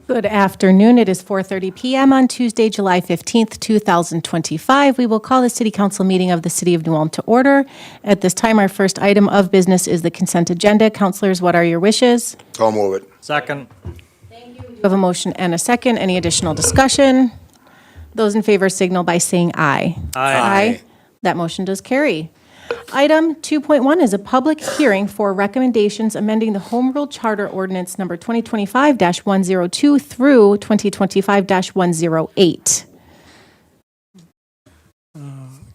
Good afternoon. It is 4:30 p.m. on Tuesday, July 15th, 2025. We will call the City Council meeting of the City of New Ulm to order. At this time, our first item of business is the consent agenda. Councilors, what are your wishes? So move it. Second. We have a motion and a second. Any additional discussion? Those in favor signal by saying aye. Aye. That motion does carry. Item 2.1 is a public hearing for recommendations amending the Home Rule Charter Ordinance number 2025-102 through 2025-108.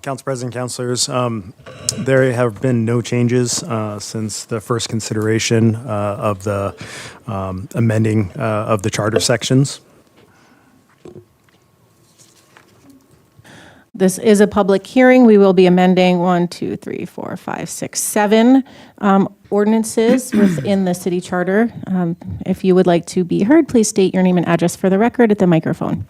Council President, councilors, there have been no changes since the first consideration of the amending of the charter sections. This is a public hearing. We will be amending 7 ordinances within the city charter. If you would like to be heard, please state your name and address for the record at the microphone.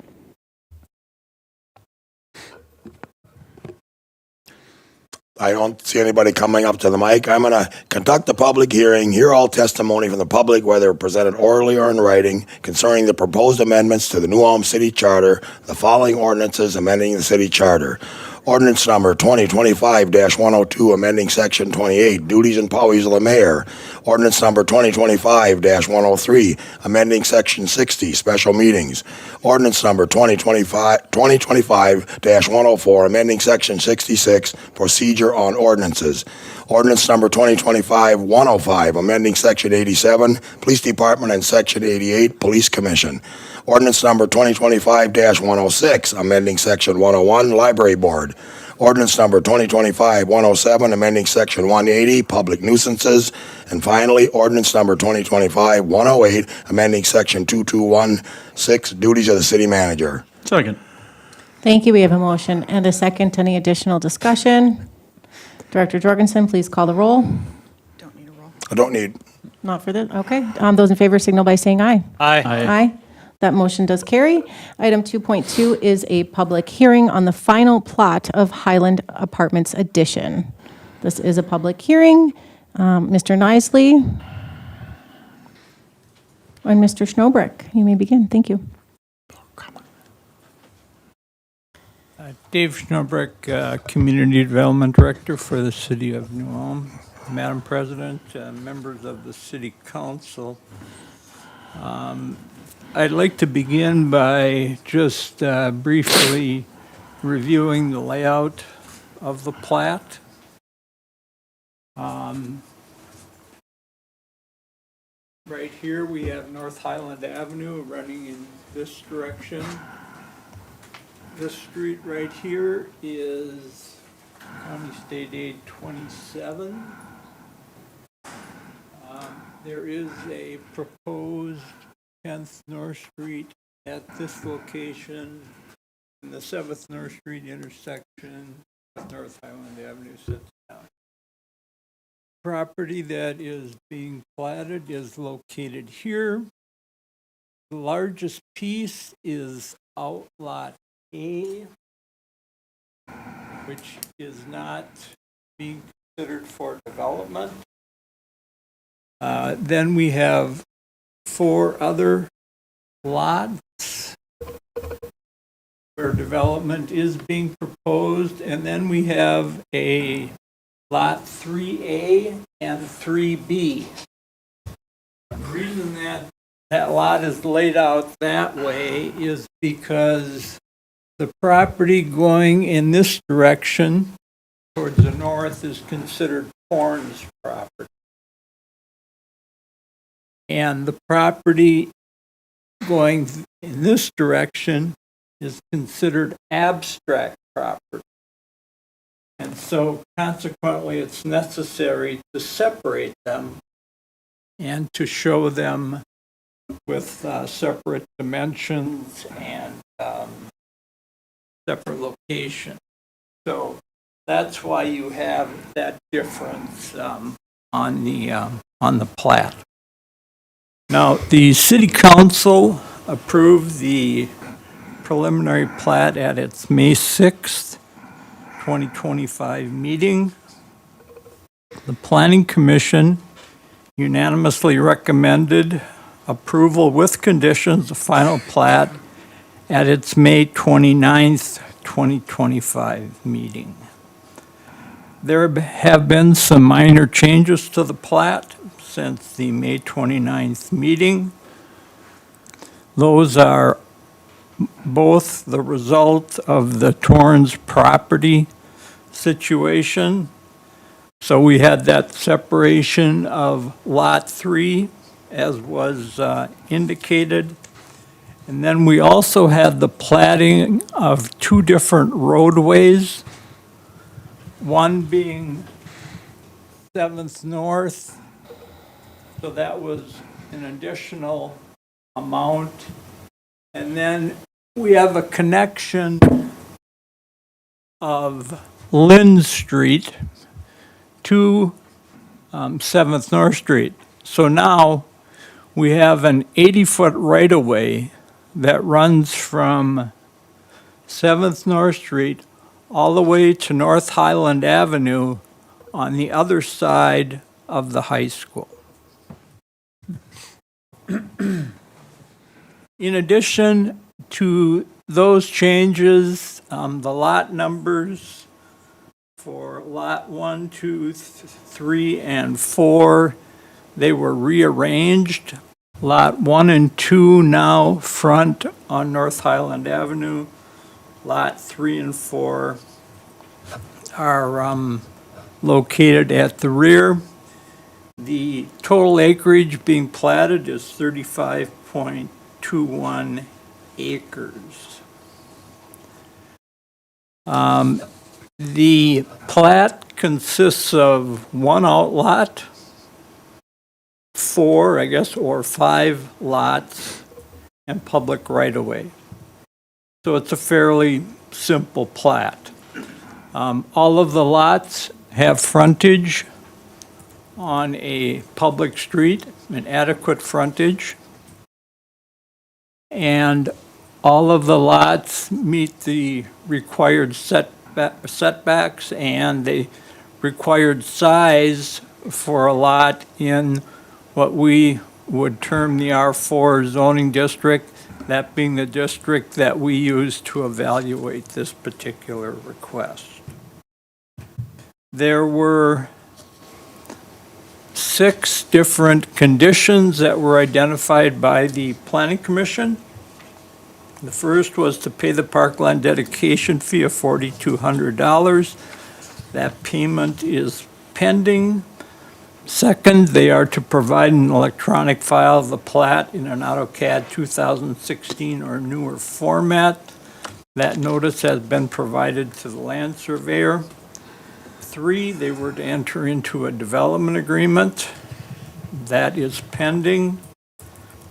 I don't see anybody coming up to the mic. I'm going to conduct the public hearing, hear all testimony from the public, whether presented orally or in writing, concerning the proposed amendments to the New Ulm City Charter, the following ordinances amending the city charter. Ordinance number 2025-102, amending section 28, duties and powers of the mayor. Ordinance number 2025-103, amending section 60, special meetings. Ordinance number 2025-104, amending section 66, procedure on ordinances. Ordinance number 2025-105, amending section 87, police department, and section 88, police commission. Ordinance number 2025-106, amending section 101, library board. Ordinance number 2025-107, amending section 180, public nuisances. And finally, ordinance number 2025-108, amending section 2216, duties of the city manager. Second. Thank you. We have a motion and a second. Any additional discussion? Director Jorgensen, please call the roll. I don't need. Not for this? Okay. Those in favor signal by saying aye. Aye. Aye. That motion does carry. Item 2.2 is a public hearing on the final plot of Highland Apartments Addition. This is a public hearing. Mr. Nisley and Mr. Schnobreck, you may begin. Thank you. Dave Schnobreck, Community Development Director for the City of New Ulm. Madam President, members of the City Council, I'd like to begin by just briefly reviewing the layout of the plat. Right here we have North Highland Avenue running in this direction. This street right here is County State Aid 27. There is a proposed 10th North Street at this location, and the 7th North Street intersection with North Highland Avenue sits down. Property that is being platted is located here. The largest piece is Outlot A, which is not being considered for development. Then we have 4 other lots where development is being proposed, and then we have a lot 3A and 3B. The reason that lot is laid out that way is because the property going in this direction towards the north is considered Horn's property. And the property going in this direction is considered abstract property. And so consequently, it's necessary to separate them and to show them with separate dimensions and separate location. So that's why you have that difference on the plat. Now, the City Council approved the preliminary plat at its May 6th, 2025 meeting. The Planning Commission unanimously recommended approval with conditions, the final plat at its May 29th, 2025 meeting. There have been some minor changes to the plat since the May 29th meeting. Those are both the result of the Torrens property situation. So we had that separation of Lot 3, as was indicated. And then we also had the platting of two different roadways, one being 7th North, so that was an additional amount. And then we have a connection of Lynn Street to 7th North Street. So now we have an 80-foot right-of-way that runs from 7th North Street all the way to North Highland Avenue on the other side of the high school. In addition to those changes, the lot numbers for Lot 1, 2, 3, and 4, they were rearranged. Lot 1 and 2 now front on North Highland Avenue. Lot 3 and 4 are located at the rear. The total acreage being platted is 35.21 acres. The plat consists of one outlot, 4, I guess, or 5 lots, and public right-of-way. So it's a fairly simple plat. All of the lots have frontage on a public street, an adequate frontage. And all of the lots meet the required setbacks and the required size for a lot in what we would term the R4 zoning district, that being the district that we use to evaluate this particular request. There were 6 different conditions that were identified by the Planning Commission. The first was to pay the parkland dedication fee of $4,200. That payment is pending. Second, they are to provide an electronic file of the plat in an AutoCAD 2016 or newer format. That notice has been provided to the land surveyor. 3, they were to enter into a development agreement. That is pending.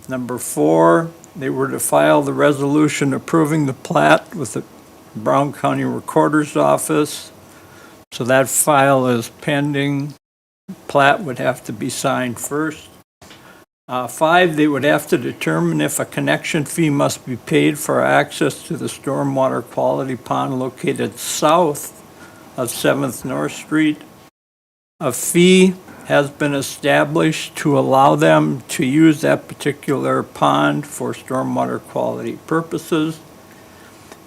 Number 4, they were to file the resolution approving the plat with the Brown County Recorder's Office. So that file is pending. Plat would have to be signed first. 5, they would have to determine if a connection fee must be paid for access to the stormwater quality pond located south of 7th North Street. A fee has been established to allow them to use that particular pond for stormwater quality purposes.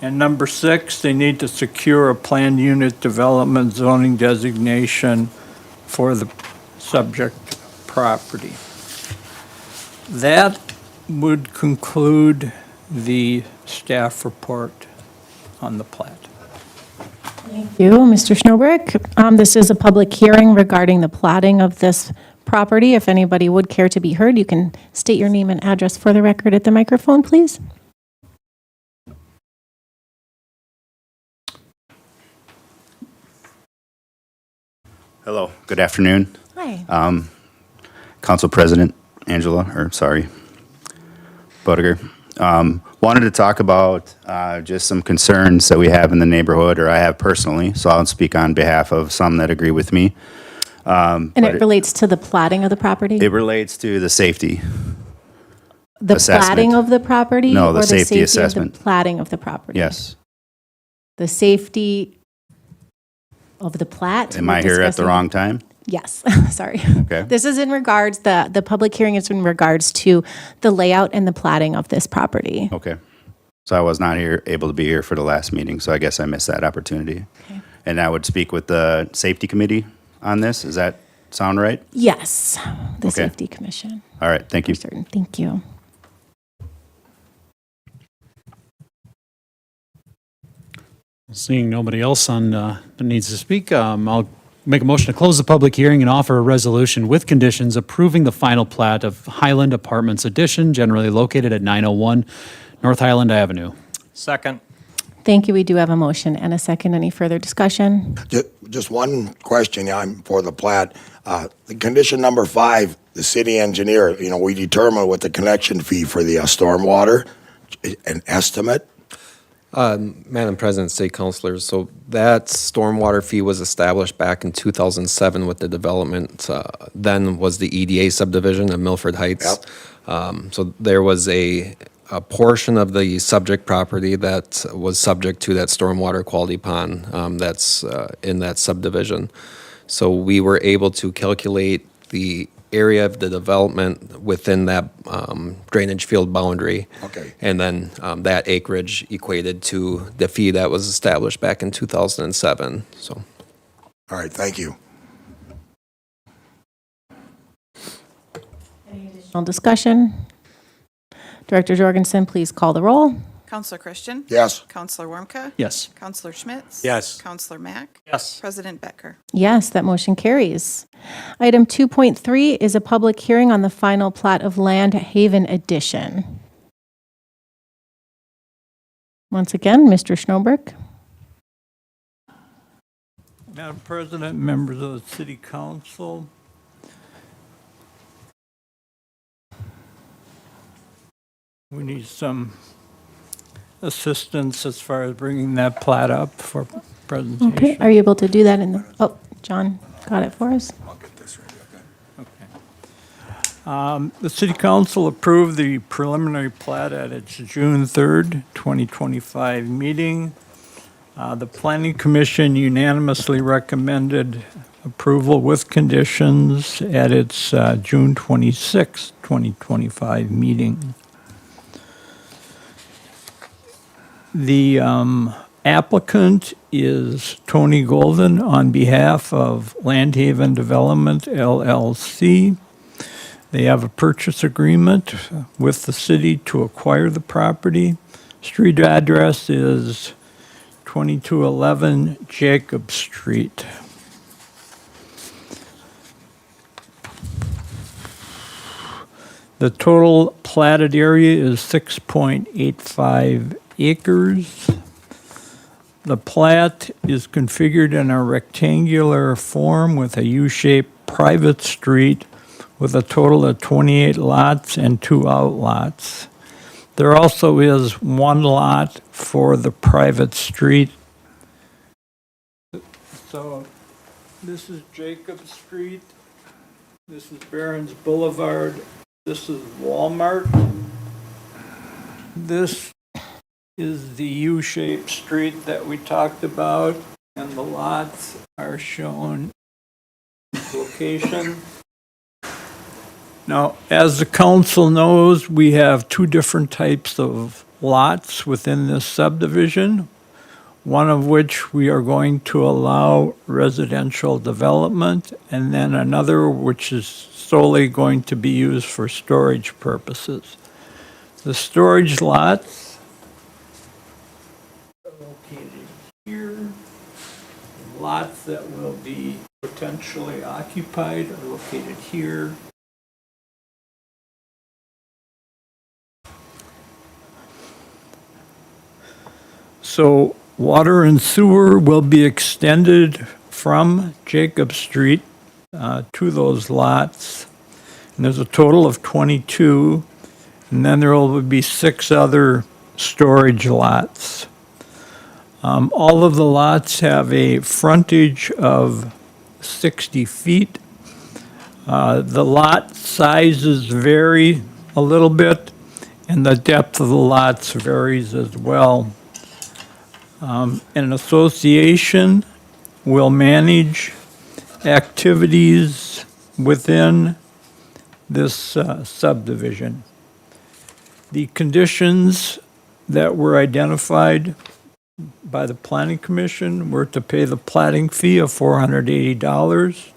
And number 6, they need to secure a planned unit development zoning designation for the subject property. That would conclude the staff report on the plat. Thank you, Mr. Schnobrick. This is a public hearing regarding the platting of this property. If anybody would care to be heard, you can state your name and address for the record at the microphone, please. Hello, good afternoon. Hi. Council President Boediger. Wanted to talk about just some concerns that we have in the neighborhood, or I have personally, so I'll speak on behalf of some that agree with me. And it relates to the platting of the property? It relates to the safety. The assessment. platting of the property? No, the or safety of assessment. the platting of the property? Yes. The safety of the plat? Am I here at the wrong time? Yes, sorry. Okay. This is in regards, the public hearing is in regards to the layout and the plating of this property. Okay. So I was not able to be here for the last meeting, so I guess I missed that opportunity. And I would speak with the safety committee on this. Does that sound right? Yes, the Okay. Safety Commission. All right, thank you. Certain, thank you. Seeing nobody else on that needs to speak, I'll make a motion to close the public hearing and offer a resolution with conditions approving the final plat of Highland Apartments Addition, generally located at 901 North Highland Avenue. Second. Thank you. We do have a motion and a second. Any further discussion? Just one question for the plat. The condition number 5, the city engineer, we determine what the connection fee for the stormwater, an estimate. Madam President, State Councilors, so that stormwater fee was established back in 2007 with the development, then was the EDA subdivision of Milford Heights. So there was a portion of the subject property that was subject to that stormwater quality pond that's in that subdivision. So we were able to calculate the area of the development within that drainage field boundary. Okay. And then that acreage equated to the fee that was established back in 2007, so. All right, thank you. Additional discussion? Director Jorgensen, please call the roll. Counselor Christian? Yes. Counselor Warmka? Yes. Counselor Schmitz? Yes. Counselor Mack? Yes. President Becker? Yes, that motion carries. Item 2.3 is a public hearing on the final plat of Land Haven Addition. Once again, Mr. Schnoberg. Madam President, members of the City Council, we need some assistance as far as bringing that plat up for Okay, presentation. are you able to do that in the, oh, John got it for us? I'll get this ready, okay? The City Council approved the preliminary plat at its June 3rd, 2025 meeting. The Planning Commission unanimously recommended approval with conditions at its June 26th, 2025 meeting. The applicant is Tony Golden on behalf of Land Haven Development LLC. They have a purchase agreement with the city to acquire the property. Street address is 2211 Jacob Street. The total platted area is 6.85 acres. The plat is configured in a rectangular form with a U-shaped private street with a total of 28 lots and 2 outlots. There also is 1 lot for the private street. So this is Jacob Street. This is Barron's Boulevard. This is Walmart. This is the U-shaped street that we talked about, and the lots are shown location. Now, as the council knows, we have 2 different types of lots within this subdivision, one of which we are going to allow residential development, and then another which is solely going to be used for storage purposes. The storage lots are located here. Lots that will be potentially occupied are located here. So water and sewer will be extended from Jacob Street to those lots. And there's a total of 22, and then there will be 6 other storage lots. All of the lots have a frontage of 60 feet. The lot sizes vary a little bit, and the depth of the lots varies as well. An association will manage activities within this subdivision. The conditions that were identified by the Planning Commission were to pay the plating fee of $480,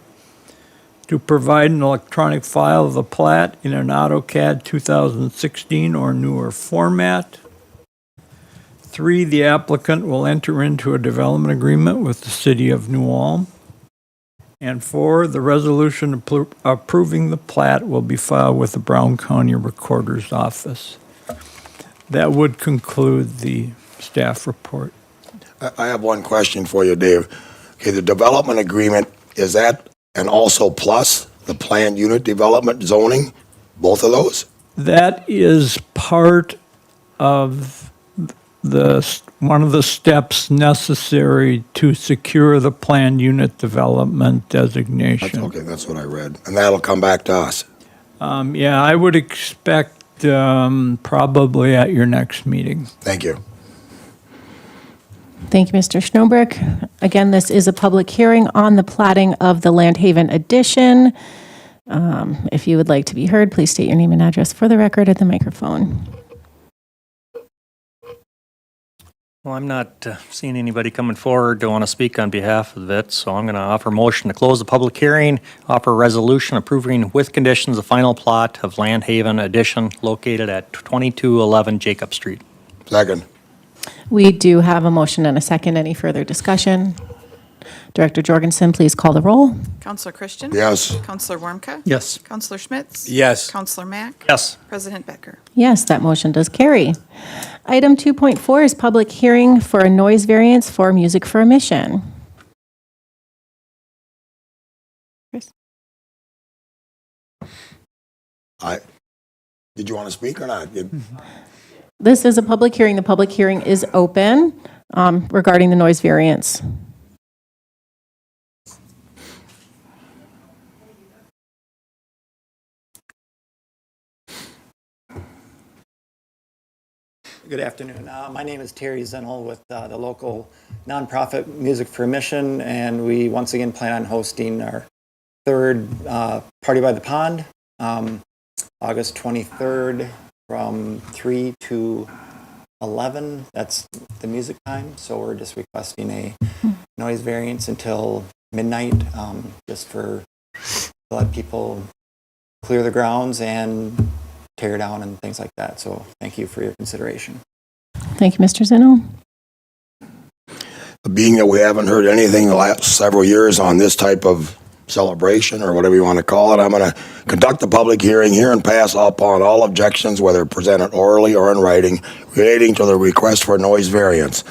to provide an electronic file of the plat in an AutoCAD 2016 or newer format. 3, the applicant will enter into a development agreement with the City of New Ulm. And 4, the resolution approving the plat will be filed with the Brown County Recorder's Office. That would conclude the staff report. I have one question for you, Dave. Okay, the development agreement, is that and also plus the planned unit development zoning, both of those? That is part of one of the steps necessary to secure the planned unit development designation. Okay, that's what I read. And that'll come back to us. Yeah, I would expect probably at your next meeting. Thank you. Thank you, Mr. Schnobreck. Again, this is a public hearing on the plating of the Land Haven addition. If you would like to be heard, please state your name and address for the record at the microphone. Well, I'm not seeing anybody coming forward to want to speak on behalf of it, so I'm going to offer a motion to close the public hearing, offer a resolution approving with conditions the final plot of Land Haven addition located at 2211 Jacob Street. Second. We do have a motion and a second. Any further discussion? Director Jorgensen, please call the roll. Counselor Christian? Yes. Counselor Warmka? Yes. Counselor Schmitz? Yes. Counselor Mack? Yes. President Becker? Yes, that motion does carry. Item 2.4 is public hearing for a noise variance for Music for a Mission. Chris? Did you want to speak or not? This is a public hearing. The public hearing is open regarding the noise variance. Good afternoon. My name is Terry Zenel with the local nonprofit Music for a Mission, and we once again plan on hosting our third Party by the Pond, August 23rd from 3 to 11. That's the music time, so we're just requesting a noise variance until midnight, just to let people clear the grounds and tear down and things like that. So thank you for your consideration. Thank you, Mr. Zinno. Being that we haven't heard anything the last several years on this type of celebration or whatever you want to call it, I'm going to conduct the public hearing here and pass upon all objections, whether presented orally or in writing, relating to the request for noise variance.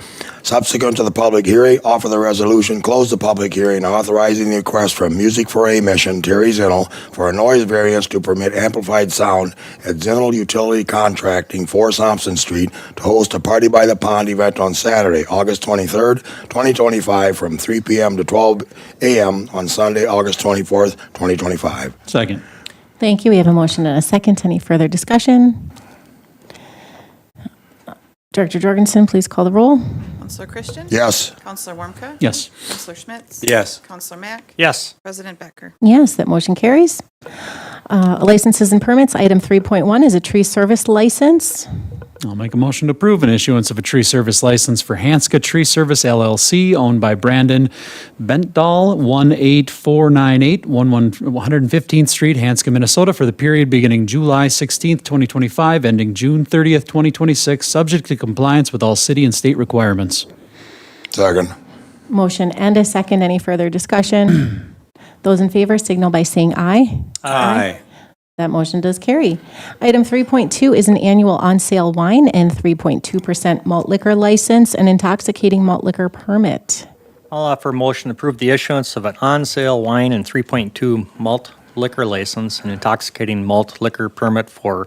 Subsequent to the public hearing, offer the resolution, close the public hearing, authorizing the request from Music for a Mission, Terry Zinel, for a noise variance to permit amplified sound at Zinel Utility Contracting, 4 Thompson Street, to host a Party by the Pond event on Saturday, August 23rd, 2025, from 3 p.m. to 12 a.m. on Sunday, August 24th, 2025. Second. Thank you. We have a motion and a second. Any further discussion? Director Jorgensen, please call the roll. Counselor Christian? Yes. Counselor Warmka? Yes. Counselor Schmitz? Yes. Counselor Mack? Yes. President Becker? Yes, that motion carries. Licenses and permits, item 3.1 is a tree service license. I'll make a motion to approve an issuance of a tree service license for Hanska Tree Service LLC, owned by Brandon Bentdahl, 18498 115th Street, Hanska, Minnesota, for the period beginning July 16th, 2025, ending June 30th, 2026, subject to compliance with all city and state requirements. Second. Motion and a second. Any further discussion? Those in favor signal by saying aye. Aye. That motion does carry. Item 3.2 is an annual on-sale wine and 3.2% malt liquor license and intoxicating malt liquor permit. I'll offer a motion to approve the issuance of an on-sale wine and 3.2 malt liquor license and intoxicating malt liquor permit for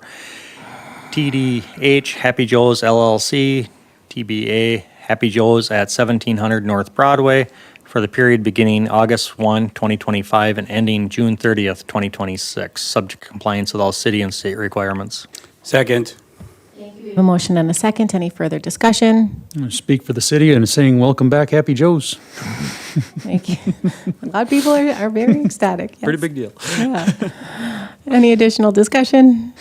TDH Happy Joe's LLC, TBA Happy Joe's at 1700 North Broadway, for the period beginning August 1, 2025 and ending June 30th, 2026, subject to compliance with all city and state requirements. Second. Thank you. We A motion and a second. Any further discussion? Speak for the city and saying, welcome back, Happy Joe's. Thank you. A lot of people are very ecstatic. Pretty yes. big deal. Yeah. Any additional discussion?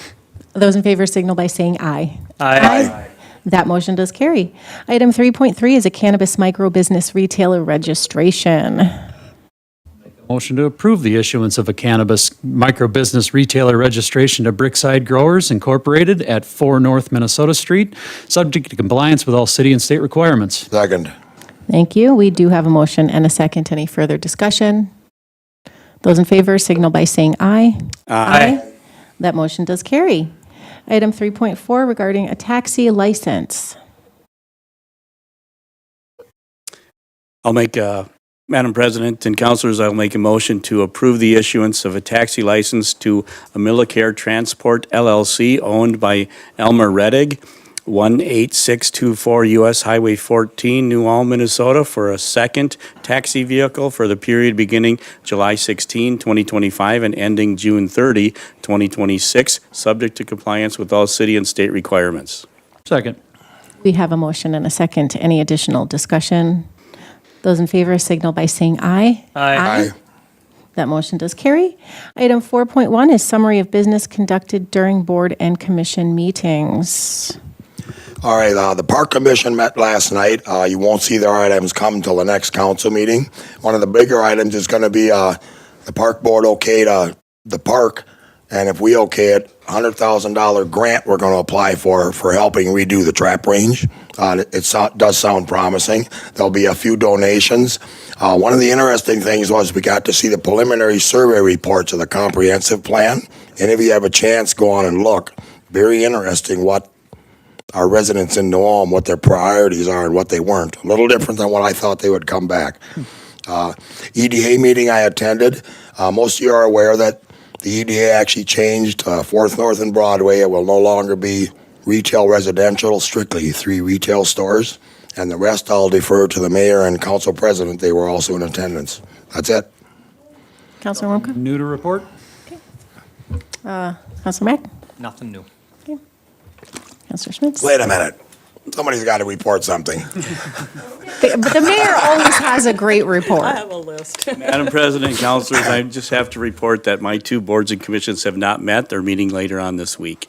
Those in favor signal by saying aye. Aye. That motion does carry. Item 3.3 is a cannabis micro business retailer registration. Motion to approve the issuance of a cannabis micro-business retailer registration to Brickside Growers Incorporated at 4 North Minnesota Street, subject to compliance with all city and state requirements. Second. Thank you. We do have a motion and a second. Any further discussion? Those in favor signal by saying aye. Aye. That motion does carry. Item 3.4 regarding a taxi license. I'll make, Madam President and Councilors, I'll make a motion to approve the issuance of a taxi license to Amillicare Transport LLC owned by Elmer Reddig, 18624 US Highway 14, New Ulm, Minnesota, for a second taxi vehicle for the period beginning July 16, 2025 and ending June 30, 2026, subject to compliance with all city and state requirements. Second. We have a motion and a second. Any additional discussion? Those in favor signal by saying aye. Aye. That motion does carry. Item 4.1 is summary of business conducted during board and commission meetings. All right, the Park Commission met last night. You won't see their items come until the next council meeting. One of the bigger items is going to be the Park Board okayed the park, and if we okay it, $100,000 grant we're going to apply for helping redo the trap range. It does sound promising. There'll be a few donations. One of the interesting things was we got to see the preliminary survey reports of the comprehensive plan. And if you have a chance, go on and look. Very interesting what our residents in New Ulm, what their priorities are and what they weren't. A little different than what I thought they would come back. EDA meeting I attended. Most of you are aware that the EDA actually changed 4th North and Broadway. It will no longer be retail residential, strictly 3 retail stores. And the rest I'll defer to the mayor and council president. They were also in attendance. That's it. Councilor Wonka? New to report? Councilor Mack? Nothing new. Councilor Schmitz? Wait a minute. Somebody's got to report something. But the mayor always has a great report. I have a list. Madam President, Councilors, I just have to report that my 2 boards and commissions have not met. They're meeting later on this week.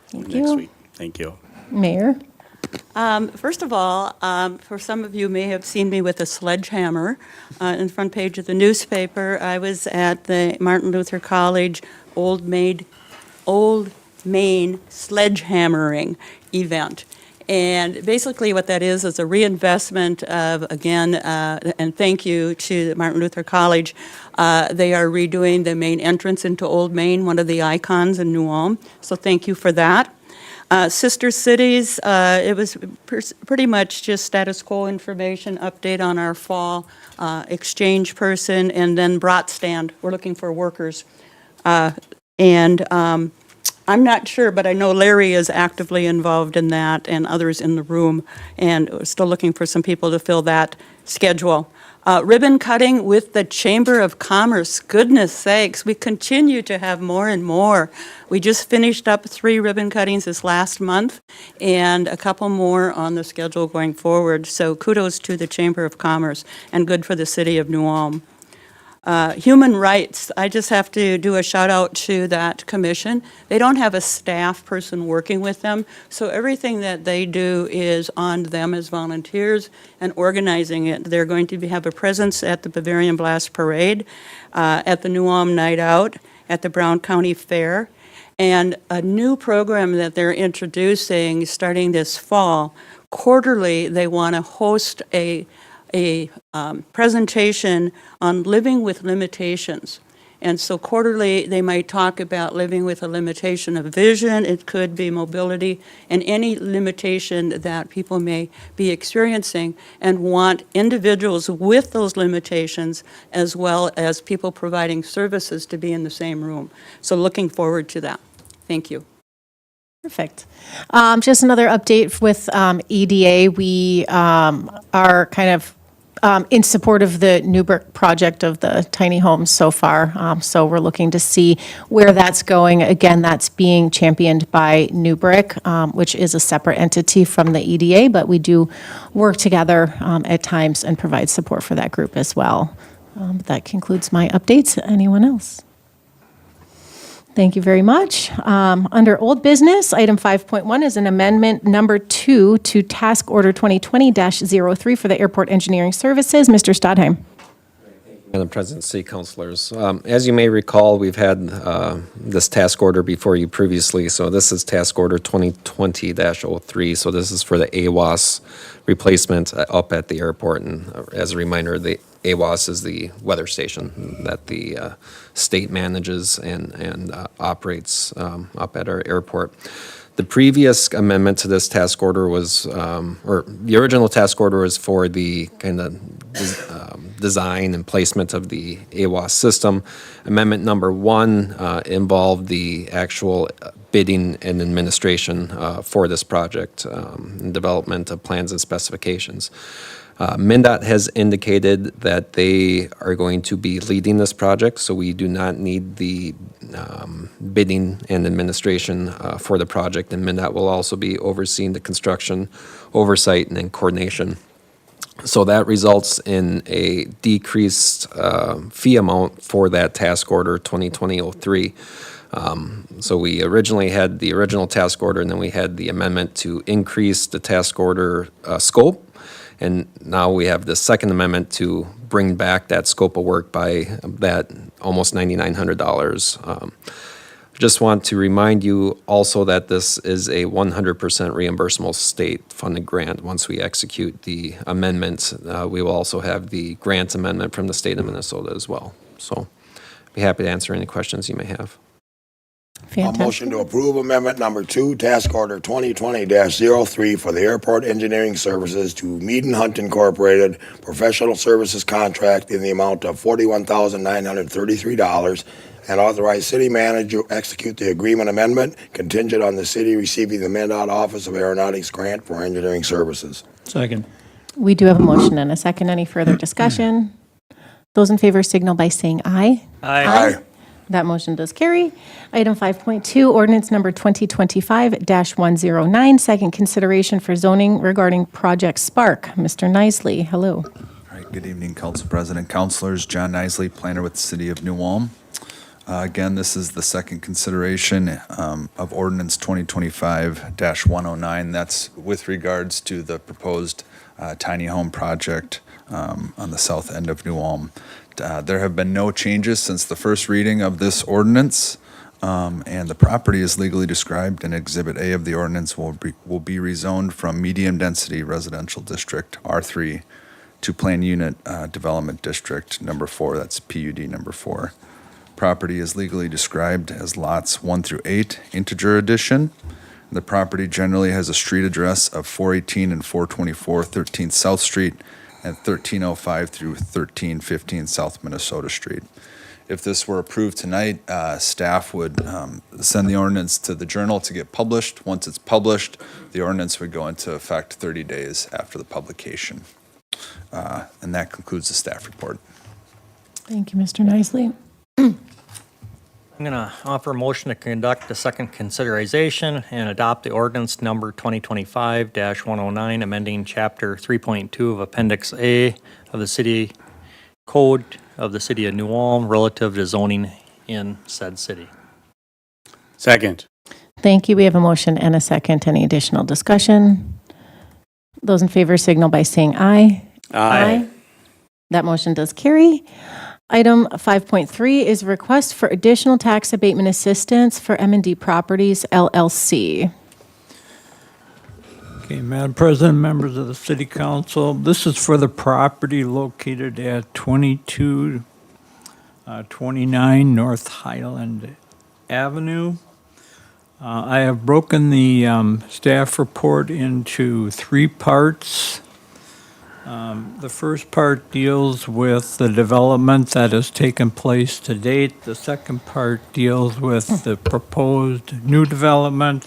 Thank Next you. week. Thank you. Mayor? First of all, for some of you may have seen me with a sledgehammer in the front page of the newspaper. I was at the Martin Luther College Old Main sledgehammering event. And basically what that is a reinvestment of, again, and thank you to Martin Luther College. They are redoing the main entrance into Old Main, one of the icons in New Ulm. So thank you for that. Sister Cities, it was pretty much just status quo information, update on our fall exchange person, and then brat stand. We're looking for workers. I'm not sure, but I know Larry is actively involved in that and others in the room, and we're still looking for some people to fill that schedule. Ribbon cutting with the Chamber of Commerce. Goodness sakes, we continue to have more and more. We just finished up 3 ribbon cuttings this last month and a couple more on the schedule going forward. So kudos to the Chamber of Commerce and good for the city of New Ulm. Human rights, I just have to do a shout out to that commission. They don't have a staff person working with them, so everything that they do is on them as volunteers and organizing it. They're going to have a presence at the Bavarian Blast Parade, at the New Ulm Night Out, at the Brown County Fair, and a new program that they're introducing starting this fall. Quarterly, they want to host a presentation on living with limitations. And so quarterly, they might talk about living with a limitation of vision, it could be mobility, and any limitation that people may be experiencing, and want individuals with those limitations as well as people providing services to be in the same room. So looking forward to that. Thank you. Perfect. Just another update with EDA. We are kind of in support of the Newburgh project of the tiny homes so far. So we're looking to see where that's going. Again, that's being championed by Newbrick, which is a separate entity from the EDA, but we do work together at times and provide support for that group as well. That concludes my updates. Anyone else? Thank you very much. Under old business, item 5.1 is an amendment number 2 to Task Order 2020-03 for the Airport Engineering Services. Mr. Stadheim. Madam President, City Councilors, as you may recall, we've had this task order before you previously. So this is Task Order 2020-03. So this is for the AWAS replacement up at the airport. And as a reminder, the AWAS is the weather station that the state manages and operates up at our airport. The previous amendment to this task order was, or the original task order was for the kind of design and placement of the AWAS system. Amendment number 1 involved the actual bidding and administration for this project, and development of plans and specifications. MnDOT has indicated that they are going to be leading this project, so we do not need the bidding and administration for the project, and MnDOT will also be overseeing the construction, oversight, and then coordination. So that results in a decreased fee amount for that task order 2020-03. So we originally had the original task order, and then we had the amendment to increase the task order scope. And now we have the second amendment to bring back that scope of work by that almost $9,900. Just want to remind you also that this is a 100% reimbursable state-funded grant. Once we execute the amendments, we will also have the grant amendment from the state of Minnesota as well. So be happy to answer any questions you may have. A Fantastic. motion to approve amendment number 2, Task Order 2020-03 for the Airport Engineering Services to Mead & Hunt Incorporated Professional Services Contract in the amount of $41,933 and authorize city manager to execute the agreement amendment contingent on the city receiving the MnDOT Office of Aeronautics Grant for Engineering Services. Second. We do have a motion and a second. Any further discussion? Those in favor signal by saying aye. Aye. That motion does carry. Item 5.2, ordinance number 2025-109, second consideration for zoning regarding Project Spark. Mr. Nisley, hello. All right, good evening, Council President, Councilors. John Nisley, planner with the City of New Ulm. Again, this is the second consideration of ordinance 2025-109. That's with regards to the proposed tiny home project on the south end of New Ulm. There have been no changes since the first reading of this ordinance, and the property is legally described in Exhibit A of the ordinance will be rezoned from medium-density residential district, R3, to Plan Unit Development District number 4, that's PUD number 4. Property is legally described as lots 1 through 8, integer addition. The property generally has a street address of 418 and 424 13th South Street, and 1305 through 1315 South Minnesota Street. If this were approved tonight, staff would send the ordinance to the Journal to get published. Once it's published, the ordinance would go into effect 30 days after the publication. And that concludes the staff report. Thank you, Mr. Nisley. I'm going to offer a motion to conduct a second consideration and adopt the ordinance number 2025-109, amending Chapter 3.2 of Appendix A of the City Code of the City of New Ulm relative to zoning in said city. Second. Thank you. We have a motion and a second. Any additional discussion? Those in favor signal by saying aye. Aye. That motion does carry. Item 5.3 is a request for additional tax abatement assistance for M&D Properties, LLC. Okay, Madam President, members of the City Council, this is for the property located at 2229 North Highland Avenue. I have broken the staff report into 3 parts. The first part deals with the development that has taken place to date. The second part deals with the proposed new development.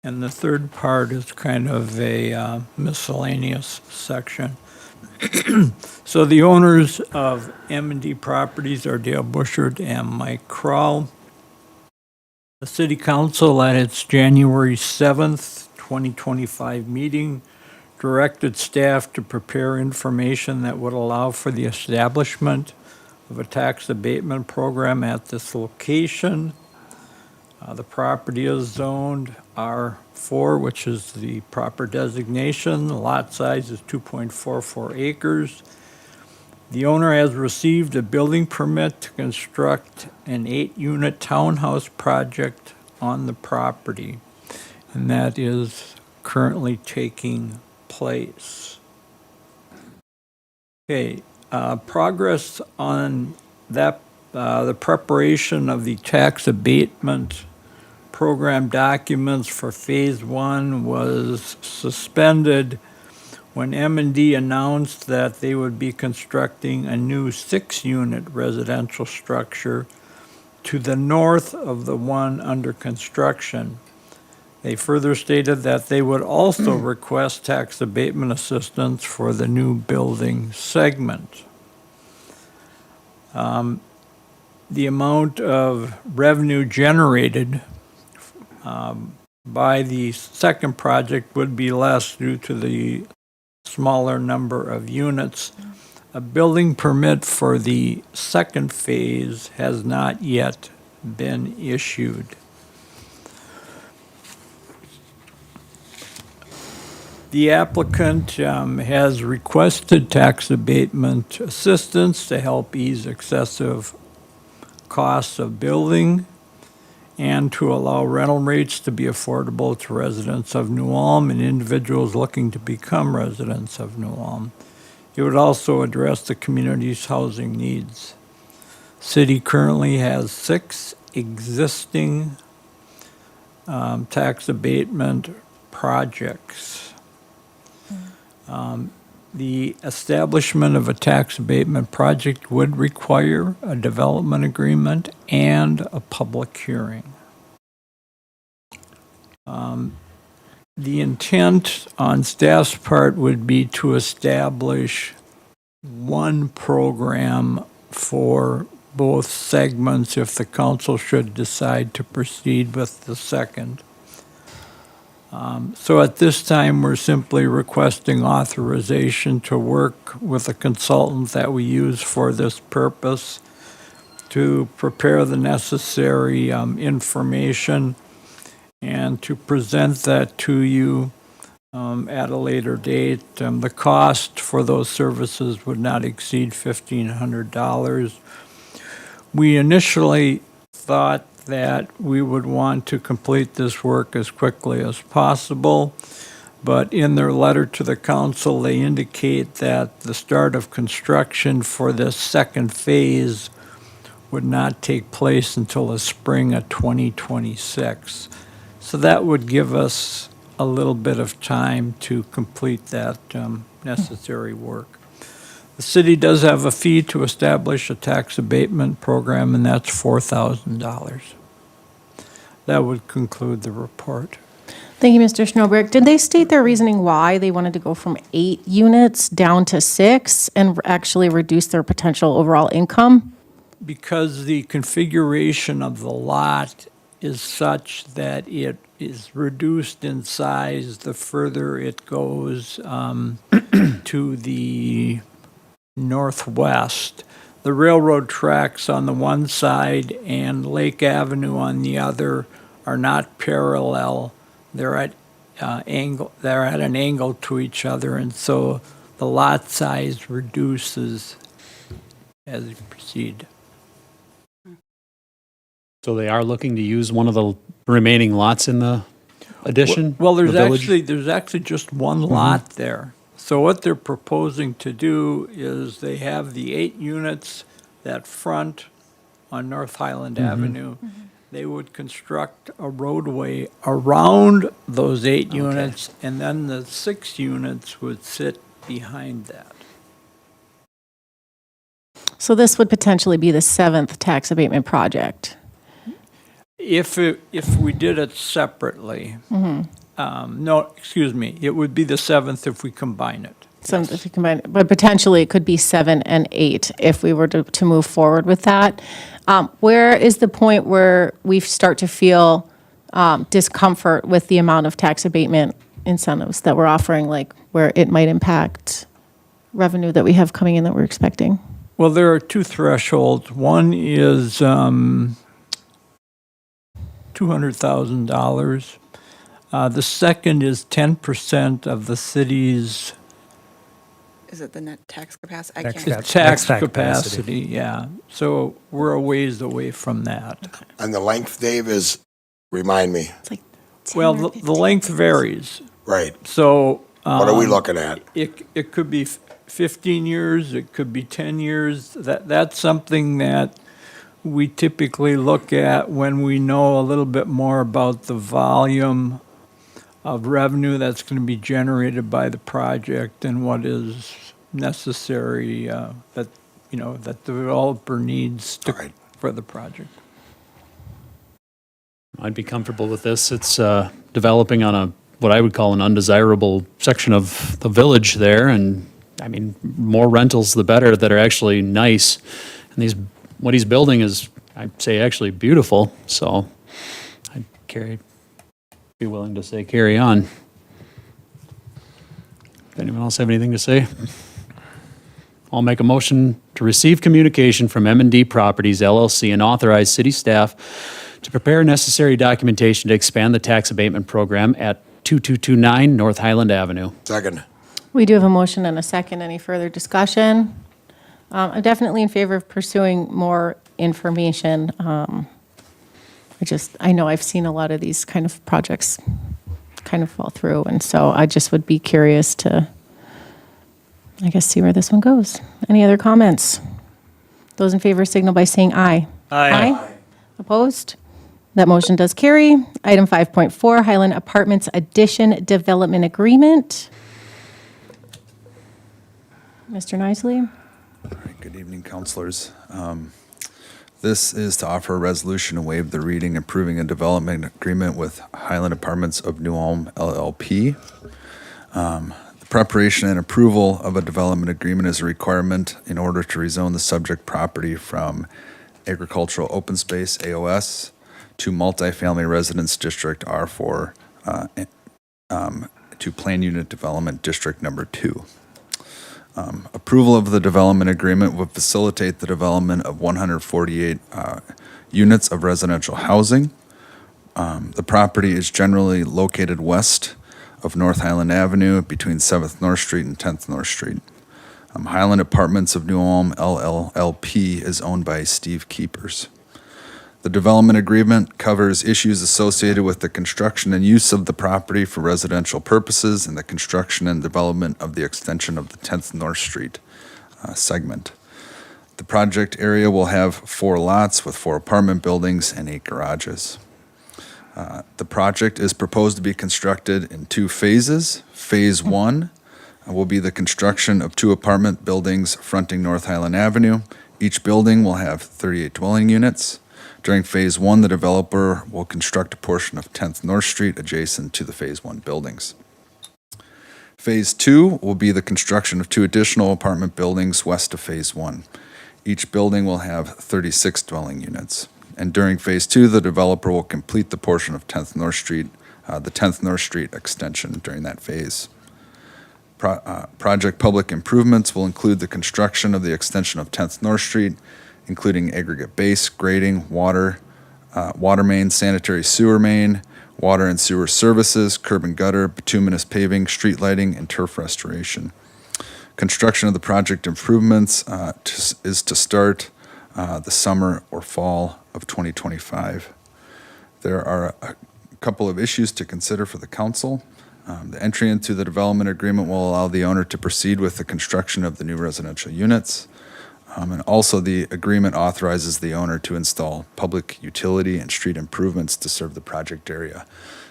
And the third part is kind of a miscellaneous section. So the owners of M&D Properties are Dale Bushard and Mike Kroll. The City Council at its January 7th, 2025 meeting directed staff to prepare information that would allow for the establishment of a tax abatement program at this location. The property is zoned R4, which is the proper designation. The lot size is 2.44 acres. The owner has received a building permit to construct an 8-unit townhouse project on the property, and that is currently taking place. Okay, progress on that, the preparation of the tax abatement program documents for Phase 1 was suspended when M&D announced that they would be constructing a new 6-unit residential structure to the north of the one under construction. They further stated that they would also request tax abatement assistance for the new building segment. The amount of revenue generated by the second project would be less due to the smaller number of units. A building permit for the second phase has not yet been issued. The applicant has requested tax abatement assistance to help ease excessive costs of building and to allow rental rates to be affordable to residents of New Ulm and individuals looking to become residents of New Ulm. It would also address the community's housing needs. City currently has 6 existing tax abatement projects. The establishment of a tax abatement project would require a development agreement and a public hearing. The intent on staff's part would be to establish one program for both segments if the council should decide to proceed with the second. So at this time, we're simply requesting authorization to work with a consultant that we use for this purpose to prepare the necessary information and to present that to you at a later date. The cost for those services would not exceed $1,500. We initially thought that we would want to complete this work as quickly as possible, but in their letter to the council, they indicate that the start of construction for this second phase would not take place until the spring of 2026. So that would give us a little bit of time to complete that necessary work. The city does have a fee to establish a tax abatement program, and that's $4,000. That would conclude the report. Thank you, Mr. Schnobrecht. Did they state their reasoning why they wanted to go from 8 units down to 6 and actually reduce their potential overall income? Because the configuration of the lot is such that it is reduced in size the further it goes to the northwest. The railroad tracks on the one side and Lake Avenue on the other are not parallel. They're at an angle to each other, and so the lot size reduces as you proceed. So they are looking to use one of the remaining lots in the addition? Well, the village? there's actually just one lot there. So what they're proposing to do is they have the 8 units that front on North Highland Avenue. They would construct a roadway around those 8 units, and then the 6 units would sit behind that. So this would potentially be the 7th tax abatement project. If we did it separately, no, excuse me, it would be the 7th if we combine it. Some if you combine, but potentially it could be 7 and 8 if we were to move forward with that. Where is the point where we start to feel discomfort with the amount of tax abatement incentives that we're offering, like where it might impact revenue that we have coming in that we're expecting? Well, there are two thresholds. One is $200,000. The second is 10% of the city's Is it the net tax capacity? I can't. tax capacity, yeah. So we're a ways away from that. And the length, Dave, is, remind me, It's like 10 Well, or the length varies. right? So What are we looking at? it could be 15 years, it could be 10 years. That's something that we typically look at when we know a little bit more about the volume of revenue that's going to be generated by the project and what is necessary that the developer needs All right. for the project. I'd be comfortable with this. It's developing on what I would call an undesirable section of the village there, and I mean, more rentals the better that are actually nice. And what he's building is, I'd say, actually beautiful. So I'd be willing to say carry on. Does anyone else have anything to say? I'll make a motion to receive communication from M&D Properties LLC and authorize city staff to prepare necessary documentation to expand the tax abatement program at 2229 North Highland Avenue. Second. We do have a motion and a second. Any further discussion? I'm definitely in favor of pursuing more information. I know I've seen a lot of these kind of projects kind of fall through, and so I just would be curious to, I guess, see where this one goes. Any other comments? Those in favor signal by saying aye. Aye. Opposed? That motion does carry. Item 5.4, Highland Apartments Addition Development Agreement. Mr. Nisley? All right, good evening, councilors. This is to offer a resolution to waive the reading approving a development agreement with Highland Apartments of New Ulm LLP. The preparation and approval of a development agreement is a requirement in order to rezone the subject property from agricultural open space, AOS, to multifamily residence district, R4, to plan unit development district number 2. Approval of the development agreement would facilitate the development of 148 units of residential housing. The property is generally located west of North Highland Avenue between 7th North Street and 10th North Street. Highland Apartments of New Ulm LLP is owned by Steve Keepers. The development agreement covers issues associated with the construction and use of the property for residential purposes and the construction and development of the extension of the 10th North Street segment. The project area will have 4 lots with 4 apartment buildings and 8 garages. The project is proposed to be constructed in 2 phases. Phase 1 will be the construction of 2 apartment buildings fronting North Highland Avenue. Each building will have 38 dwelling units. During Phase 1, the developer will construct a portion of 10th North Street adjacent to the Phase 1 buildings. Phase 2 will be the construction of 2 additional apartment buildings west of Phase 1. Each building will have 36 dwelling units. And during Phase 2, the developer will complete the portion of 10th North Street, the 10th North Street extension during that phase. Project public improvements will include the construction of the extension of 10th North Street, including aggregate base, grading, water main, sanitary sewer main, water and sewer services, curb and gutter, bituminous paving, street lighting, and turf restoration. Construction of the project improvements is to start the summer or fall of 2025. There are a couple of issues to consider for the council. The entry into the development agreement will allow the owner to proceed with the construction of the new residential units. And also, the agreement authorizes the owner to install public utility and street improvements to serve the project area.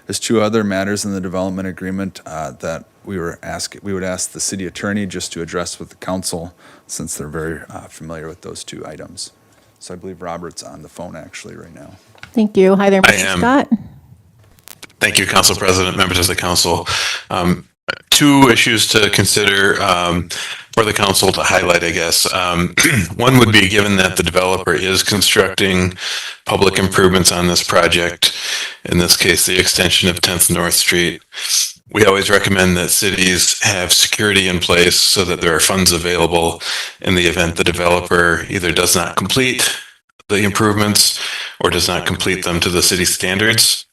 There's 2 other matters in the development agreement that we would ask the city attorney just to address with the council, since they're very familiar with those 2 items. So I believe Robert's on the phone actually right now. Thank you. Hi there, Mr. Scott. Thank you, Council President, members of the council. two issues to consider for the council to highlight, I guess. One would be, given that the developer is constructing public improvements on this project, in this case, the extension of 10th North Street, we always recommend that cities have security in place so that there are funds available in the event the developer either does not complete the improvements or does not complete them to the city standards.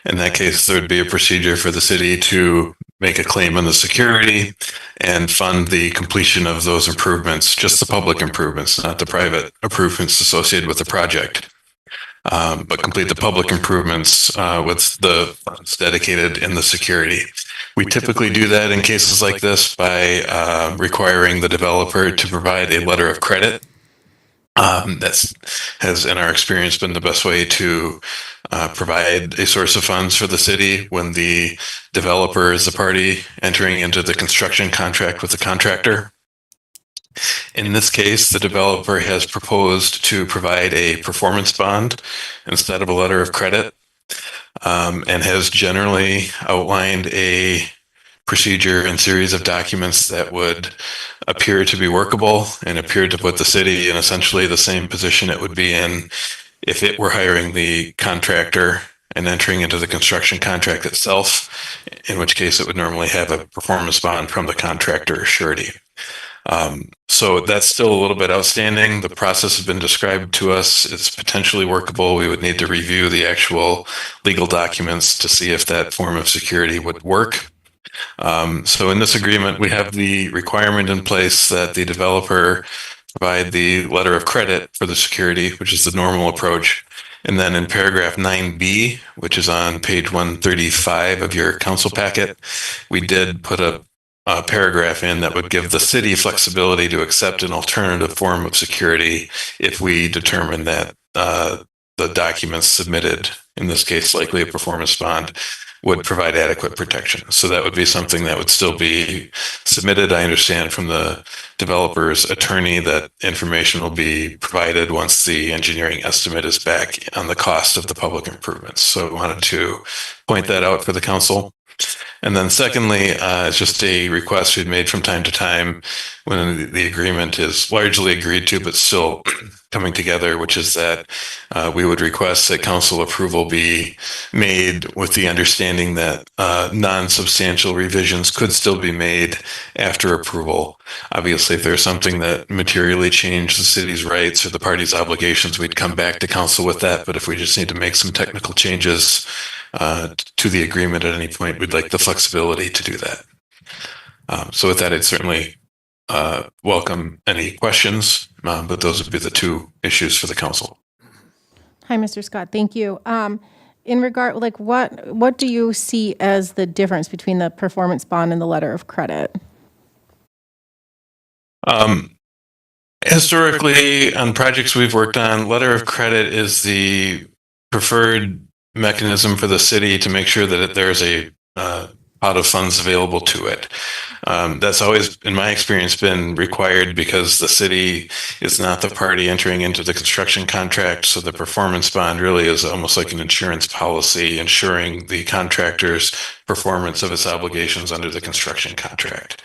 In that case, there would be a procedure for the city to make a claim on the security and fund the completion of those improvements, just the public improvements, not the private improvements associated with the project. But complete the public improvements with the funds dedicated in the security. We typically do that in cases like this by requiring the developer to provide a letter of credit. That has, in our experience, been the best way to provide a source of funds for the city when the developer is the party entering into the construction contract with the contractor. In this case, the developer has proposed to provide a performance bond instead of a letter of credit, and has generally outlined a procedure and series of documents that would appear to be workable and appear to put the city in essentially the same position it would be in if it were hiring the contractor and entering into the construction contract itself, in which case it would normally have a performance bond from the contractor surety. So that's still a little bit outstanding. The process has been described to us. It's potentially workable. We would need to review the actual legal documents to see if that form of security would work. So in this agreement, we have the requirement in place that the developer provide the letter of credit for the security, which is the normal approach. And then in paragraph 9B, which is on page 135 of your council packet, we did put a paragraph in that would give the city flexibility to accept an alternative form of security if we determine that the documents submitted, in this case likely a performance bond, would provide adequate protection. So that would be something that would still be submitted. I understand from the developer's attorney that information will be provided once the engineering estimate is back on the cost of the public improvements. So I wanted to point that out for the council. And then secondly, it's just a request we've made from time to time when the agreement is largely agreed to, but still coming together, which is that we would request that council approval be made with the understanding that non-substantial revisions could still be made after approval. Obviously, if there's something that materially changed the city's rights or the party's obligations, we'd come back to council with that. But if we just need to make some technical changes to the agreement at any point, we'd like the flexibility to do that. So with that, I'd certainly welcome any questions, but those would be the two issues for the council. Hi, Mr. Scott. Thank you. In regard, like, what do you see as the difference between the performance bond and the letter of credit? Historically, on projects we've worked on, letter of credit is the preferred mechanism for the city to make sure that there's a pot of funds available to it. That's always, in my experience, been required because the city is not the party entering into the construction contract. So the performance bond really is almost like an insurance policy, ensuring the contractor's performance of its obligations under the construction contract.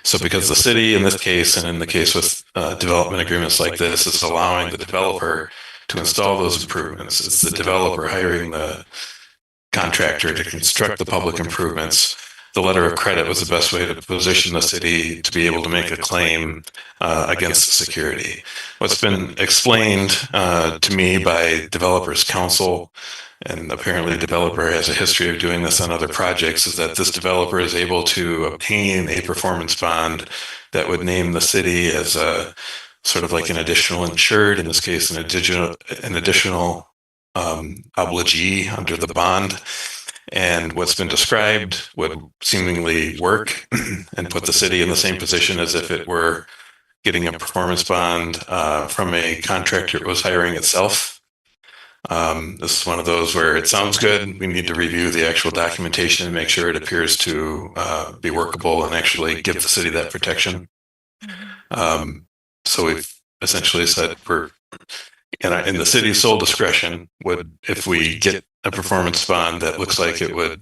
So because the city, in this case, and in the case with development agreements like this, is allowing the developer to install those improvements, it's the developer hiring the contractor to construct the public improvements. The letter of credit was the best way to position the city to be able to make a claim against the security. What's been explained to me by developers council, and apparently the developer has a history of doing this on other projects, is that this developer is able to obtain a performance bond that would name the city as a sort of like an additional insured, in this case, an additional obligee under the bond. And what's been described would seemingly work and put the city in the same position as if it were getting a performance bond from a contractor it was hiring itself. This is one of those where it sounds good. We need to review the actual documentation and make sure it appears to be workable and actually give the city that protection. So we've essentially said we're in the city's sole discretion would, if we get a performance bond that looks like it would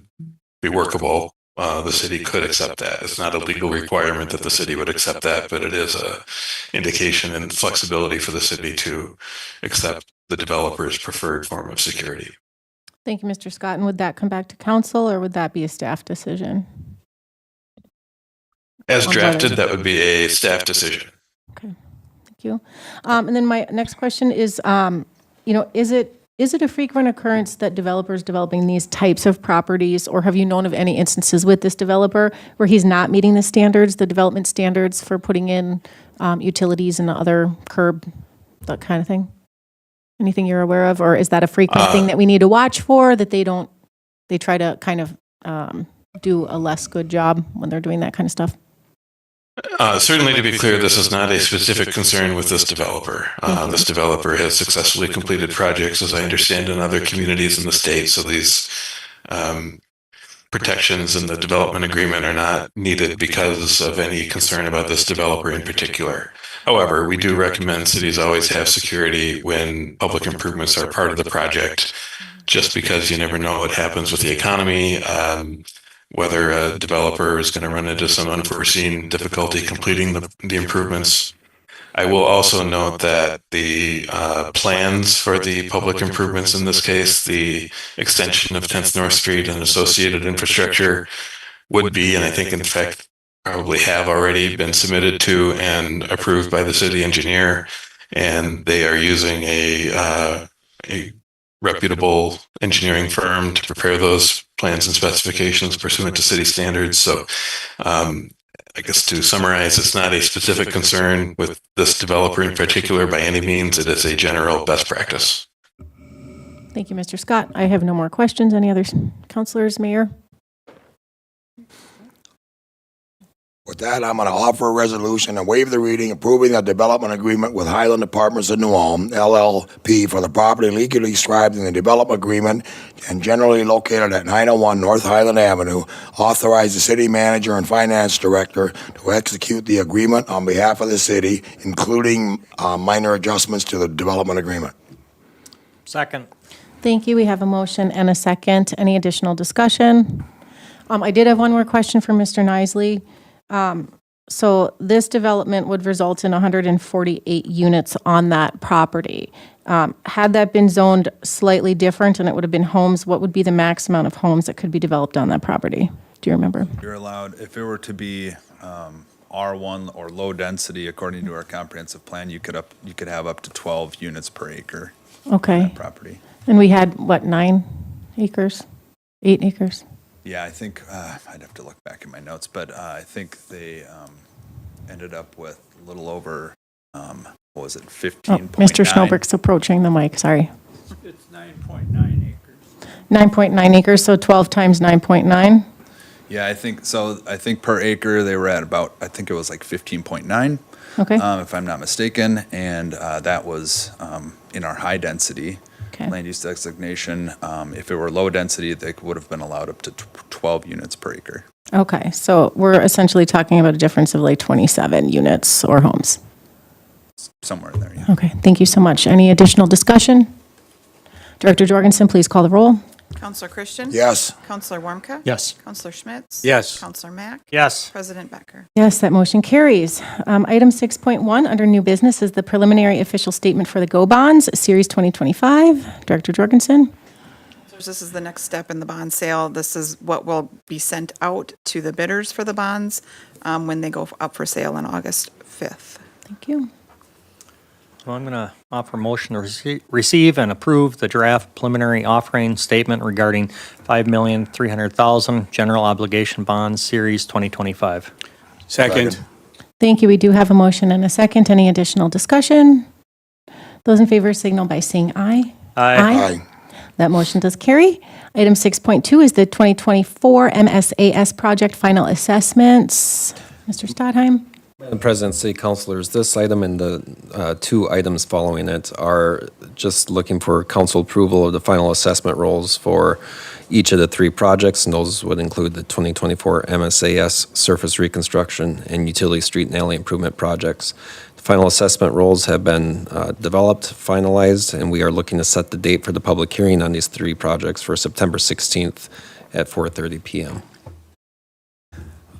be workable, the city could accept that. It's not a legal requirement that the city would accept that, but it is a indication and flexibility for the city to accept the developer's preferred form of security. Thank you, Mr. Scott. And would that come back to council, or would that be a staff decision? As drafted, that would be a staff decision. Okay, thank you. And then my next question is, is it a frequent occurrence that developers developing these types of properties, or have you known of any instances with this developer where he's not meeting the standards, the development standards for putting in utilities and other curb, that kind of thing? Anything you're aware of, or is that a frequent thing that we need to watch for, that they try to kind of do a less good job when they're doing that kind of stuff? Certainly, to be clear, this is not a specific concern with this developer. This developer has successfully completed projects, as I understand, in other communities in the state. So these protections in the development agreement are not needed because of any concern about this developer in particular. However, we do recommend cities always have security when public improvements are part of the project, just because you never know what happens with the economy. Whether a developer is going to run into some unforeseen difficulty completing the improvements. I will also note that the plans for the public improvements, in this case, the extension of 10th North Street and associated infrastructure, would be, and I think in fact probably have already been submitted to and approved by the city engineer, and they are using a reputable engineering firm to prepare those plans and specifications pursuant to city standards. So I guess to summarize, it's not a specific concern with this developer in particular by any means. It is a general best practice. Thank you, Mr. Scott. I have no more questions. Any other councilors, Mayor? With that, I'm going to offer a resolution and waive the reading approving the development agreement with Highland Apartments of New Ulm, LLP, for the property legally described in the development agreement and generally located at 901 North Highland Avenue. Authorize the city manager and finance director to execute the agreement on behalf of the city, including minor adjustments to the development agreement. Second. Thank you. We have a motion and a second. Any additional discussion? I did have one more question for Mr. Nisley. So this development would result in 148 units on that property. Had that been zoned slightly different and it would have been homes, what would be the max amount of homes that could be developed on that property? Do you remember? You're allowed, if it were to be R1 or low density, according to our comprehensive plan, you could have up to 12 units per acre on Okay. that property. And we had, what, 9 acres? 8 acres? Yeah, I think, I'd have to look back at my notes, but I think they ended up with a little over, what was it, 15.9? Mr. Schnoberg's approaching the mic, sorry. It's 9.9 acres. 9.9 acres, so 12 times 9.9? Yeah, I think, so I think per acre, they were at about, I think it was like 15.9. Okay. If I'm not mistaken, and that was in our high density Okay. land use designation. If it were low density, they would have been allowed up to 12 units per acre. Okay, so we're essentially talking about a difference of like 27 units or homes. Somewhere in there, yeah. Okay, thank you so much. Any additional discussion? Director Jorgensen, please call the roll. Counselor Christian? Yes. Counselor Warmka? Yes. Counselor Schmitz? Yes. Counselor Mack? Yes. President Becker? Yes, that motion carries. Item 6.1 under new business is the preliminary official statement for the GO Bonds, Series 2025. Director Jorgensen? So this is the next step in the bond sale. This is what will be sent out to the bidders for the bonds when they go up for sale on August 5th. Thank you. Well, I'm going to offer a motion to receive and approve the draft preliminary offering statement regarding $5,300,000 general obligation bonds, Series 2025. Second. Thank you. We do have a motion and a second. Any additional discussion? Those in favor signal by saying aye. Aye. That motion does carry. Item 6.2 is the 2024 MSAS project final assessments. Mr. Stadheim? Madam President, City Councilors, this item and the two items following it are just looking for council approval of the final assessment rolls for each of the three projects, and those would include the 2024 MSAS surface reconstruction and utility street and alley improvement projects. The final assessment rolls have been developed, finalized, and we are looking to set the date for the public hearing on these three projects for September 16th at 4:30 p.m.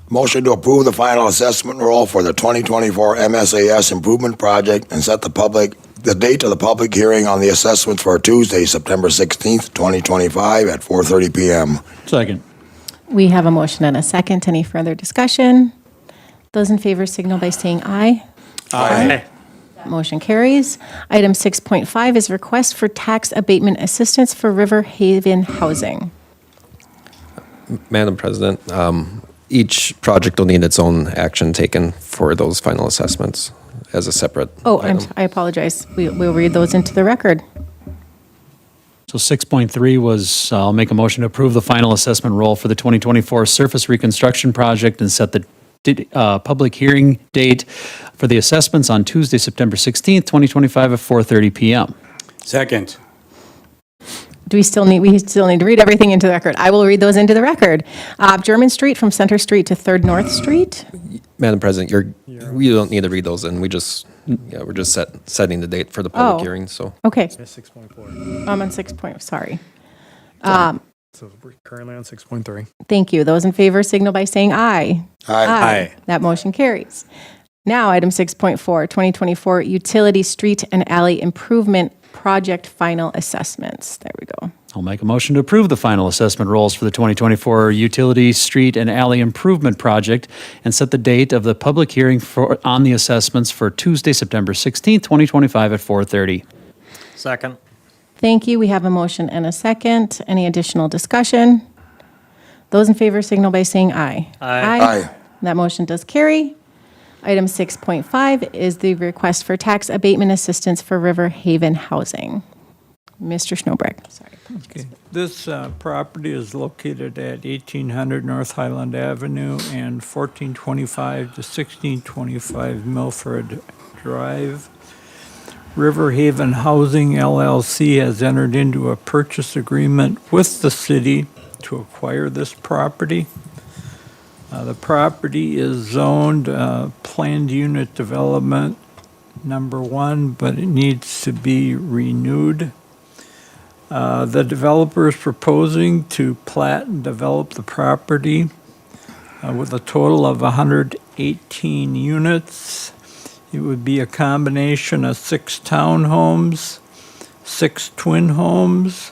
Motion to approve the final assessment roll for the 2024 MSAS Improvement Project and set the date of the public hearing on the assessments for Tuesday, September 16th, 2025 at 4:30 PM. Second. We have a motion and a second. Any further discussion? Those in favor signal by saying aye. Aye. Motion carries. Item 6.5 is request for tax abatement assistance for River Haven Housing. Madam President, each project will need its own action taken for those final assessments as a separate Oh, item. I apologize. We'll read those into the record. So 6.3 was, I'll make a motion to approve the final assessment roll for the 2024 surface reconstruction project and set the public hearing date for the assessments on Tuesday, September 16th, 2025 at 4:30 PM. Second. We still need to read everything into the record. I will read those into the record. German Street from Center Street to 3rd North Street. Madam President, you don't need to read those in. We're just setting the date for the public Oh. hearing, so. Okay, 6.4. I'm on 6 point, sorry. So we're currently on 6.3. Thank you. Those in favor signal by saying aye. Aye. That motion carries. Now, item 6.4, 2024 Utility Street and Alley Improvement Project Final Assessments. There we go. I'll make a motion to approve the final assessment rolls for the 2024 Utility, Street, and Alley Improvement Project and set the date of the public hearing on the assessments for Tuesday, September 16th, 2025 at 4:30. Second. Thank you. We have a motion and a second. Any additional discussion? Those in favor signal by saying aye. Aye. That motion does carry. Item 6.5 is the request for tax abatement assistance for River Haven Housing. Mr. Schnobrecht, sorry. Okay. This property is located at 1800 North Highland Avenue and 1425 to 1625 Milford Drive. River Haven Housing LLC has entered into a purchase agreement with the city to acquire this property. The property is zoned planned unit development number 1, but it needs to be renewed. The developer is proposing to plat and develop the property with a total of 118 units. It would be a combination of 6 townhomes, 6 twin homes,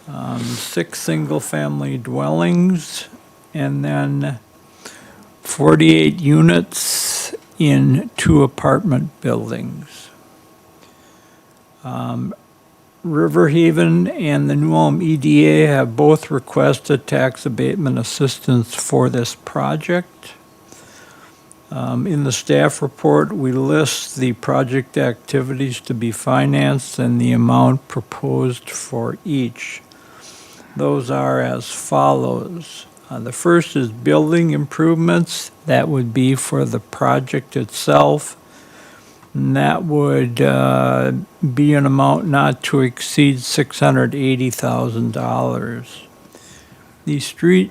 6 single-family dwellings, and then 48 units in 2 apartment buildings. River Haven and the New Ulm EDA have both requested tax abatement assistance for this project. In the staff report, we list the project activities to be financed and the amount proposed for each. Those are as follows. The first is building improvements. That would be for the project itself. And that would be an amount not to exceed $680,000. The street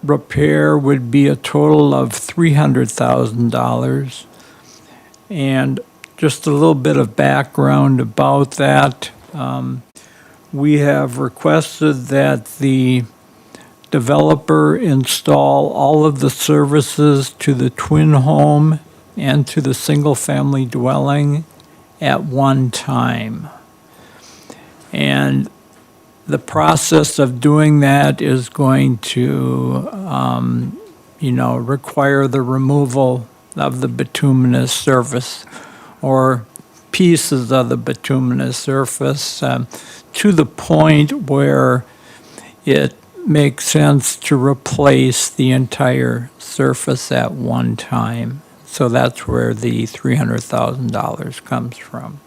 repair would be a total of $300,000. And just a little bit of background about that. We have requested that the developer install all of the services to the twin home and to the single-family dwelling at one time. And the process of doing that is going to, require the removal of the bituminous surface or pieces of the bituminous surface to the point where it makes sense to replace the entire surface at one time. So that's where the $300,000 comes from.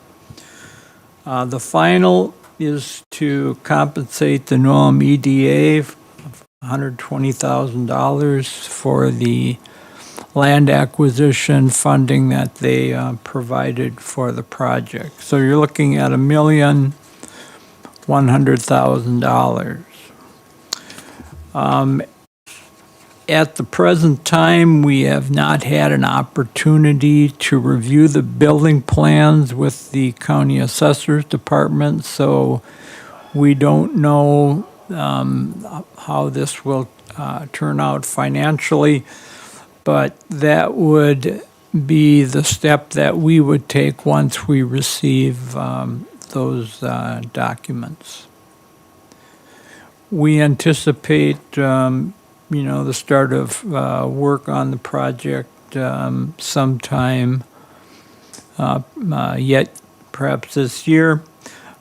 The final is to compensate the New Ulm EDA $120,000 for the land acquisition funding that they provided for the project. So you're looking at $1,100,000. At the present time, we have not had an opportunity to review the building plans with the county assessor's department, so we don't know how this will turn out financially, but that would be the step that we would take once we receive those documents. We anticipate, the start of work on the project sometime yet perhaps this year.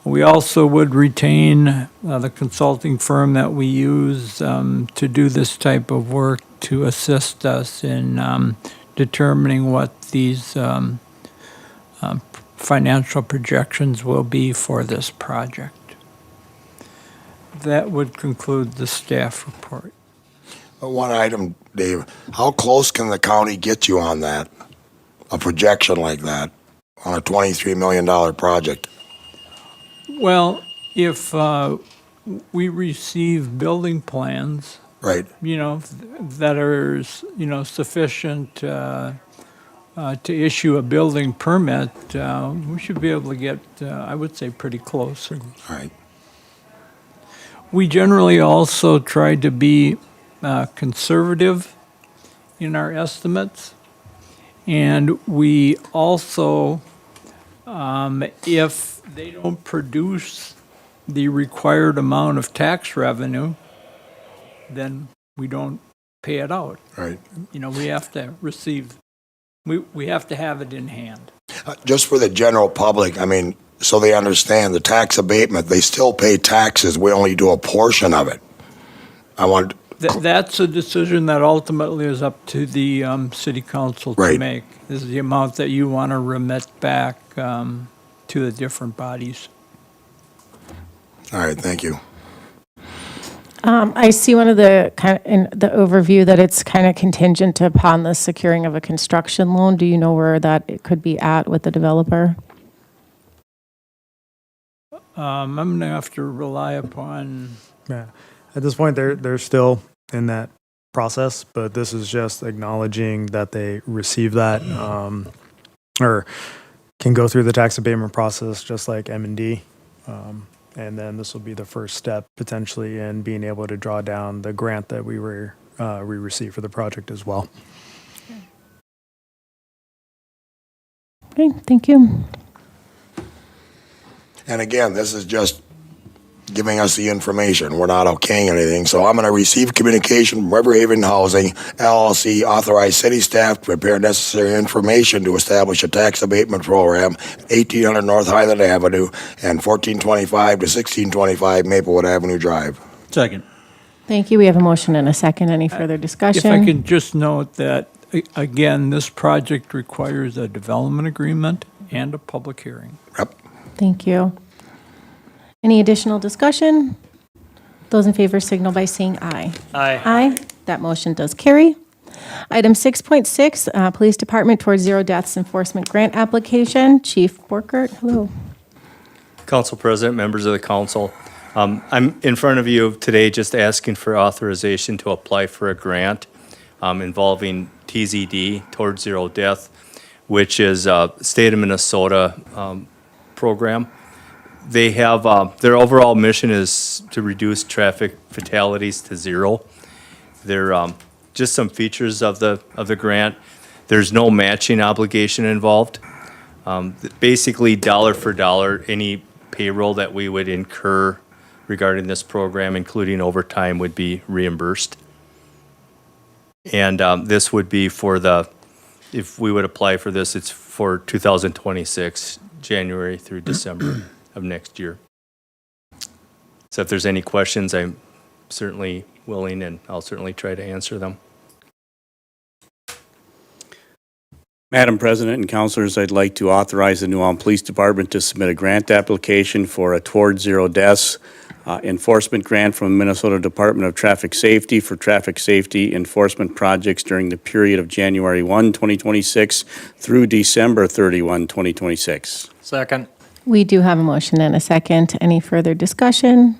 We also would retain the consulting firm that we use to do this type of work to assist us in determining what these financial projections will be for this project. That would conclude the staff report. One item, Dave, how close can the county get you on that? A projection like that on a $23 million project? Well, if we receive building plans, Right. that are, sufficient to issue a building permit, we should be able to get, I would say, pretty close. All right. We generally also try to be conservative in our estimates. And we also, if they don't produce the required amount of tax revenue, then we don't pay it out. Right. We have to receive, we have to have it in hand. Just for the general public, so they understand the tax abatement, they still pay taxes. We only do a portion of it. That's a decision that ultimately is up to the city council to Right. make. This is the amount that you want to remit back to the different bodies. All right, thank you. I see one of the in the overview that it's kind of contingent upon the securing of a construction loan. Do you know where that it could be at with the developer? I'm going to have to rely upon, Yeah. At this point, they're still in that process, but this is just acknowledging that they receive that, or can go through the tax abatement process just like M&D. And then this will be the first step potentially in being able to draw down the grant that we received for the project as well. Okay, thank you. And again, this is just giving us the information. We're not okaying anything. So I'm going to receive communication from River Haven Housing, LLC, authorized city staff to prepare necessary information to establish a tax abatement program, 1800 North Highland Avenue and 1425 to 1625 Maplewood Avenue Drive. Second. Thank you. We have a motion and a second. Any further discussion? if I can just note that, again, this project requires a development agreement and a public hearing. Yep. Thank you. Any additional discussion? Those in favor signal by saying aye. Aye. Aye. That motion does carry. Item 6.6, Police Department Towards Zero Deaths Enforcement Grant Application. Chief Borkert, hello. Council President, members of the council, I'm in front of you today just asking for authorization to apply for a grant involving TZD, Towards Zero Death, which is a state of Minnesota program. They have, their overall mission is to reduce traffic fatalities to zero. They're just some features of the grant. There's no matching obligation involved. Basically, dollar for dollar, any payroll that we would incur regarding this program, including overtime, would be reimbursed. And this would be for if we would apply for this, it's for 2026, January through December of next year. So if there's any questions, I'm certainly willing, and I'll certainly try to answer them. Madam President and councilors, I'd like to authorize the New Ulm Police Department to submit a grant application for a Towards Zero Deaths enforcement grant from Minnesota Department of Traffic Safety for traffic safety enforcement projects during the period of January 1, 2026 through December 31, 2026. Second. We do have a motion and a second. Any further discussion?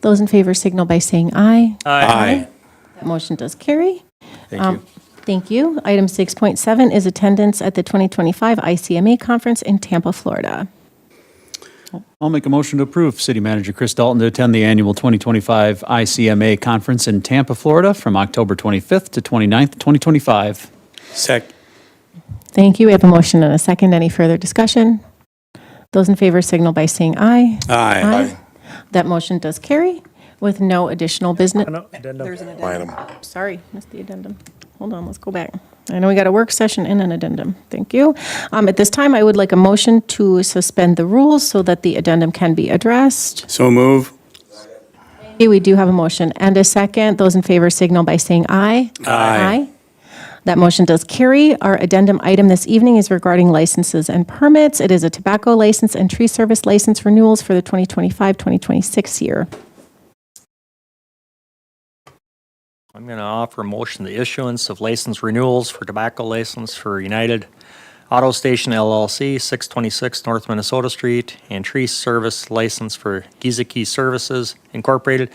Those in favor signal by saying aye. Aye. That motion does carry. Thank you. Thank you. Item 6.7 is attendance at the 2025 ICMA conference in Tampa, Florida. I'll make a motion to approve City Manager Chris Dalton to attend the annual 2025 ICMA Conference in Tampa, Florida from October 25th to 29th, 2025. Thank you. We have a motion and a second. Any further discussion? Those in favor signal by saying aye. Aye. That motion does carry with no additional business. There's an Item. Sorry, missed the addendum. Hold on, let's go back. I know we got a work session and an addendum. Thank you. At this time, I would like a motion to suspend the rules so that the addendum can be addressed. So move. Okay, we do have a motion and a second. Those in favor signal by saying aye. Aye. That motion does carry. Our addendum item this evening is regarding licenses and permits. It is a tobacco license and tree service license renewals for the 2025-2026 year. I'm going to offer a motion the issuance of license renewals for tobacco license for United Auto Station LLC, 626 North Minnesota Street, and tree service license for Gizeki Services Incorporated,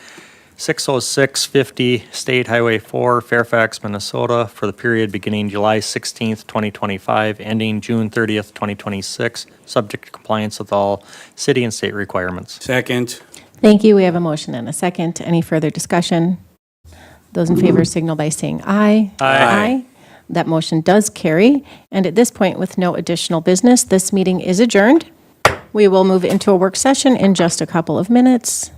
60650 State Highway 4, Fairfax, Minnesota, for the period beginning July 16th, 2025, ending June 30th, 2026, subject to compliance with all city and state requirements. Second. Thank you. We have a motion and a second. Any further discussion? Those in favor signal by saying aye. Aye. That motion does carry. And at this point, with no additional business, this meeting is adjourned. We will move into a work session in just a couple of minutes.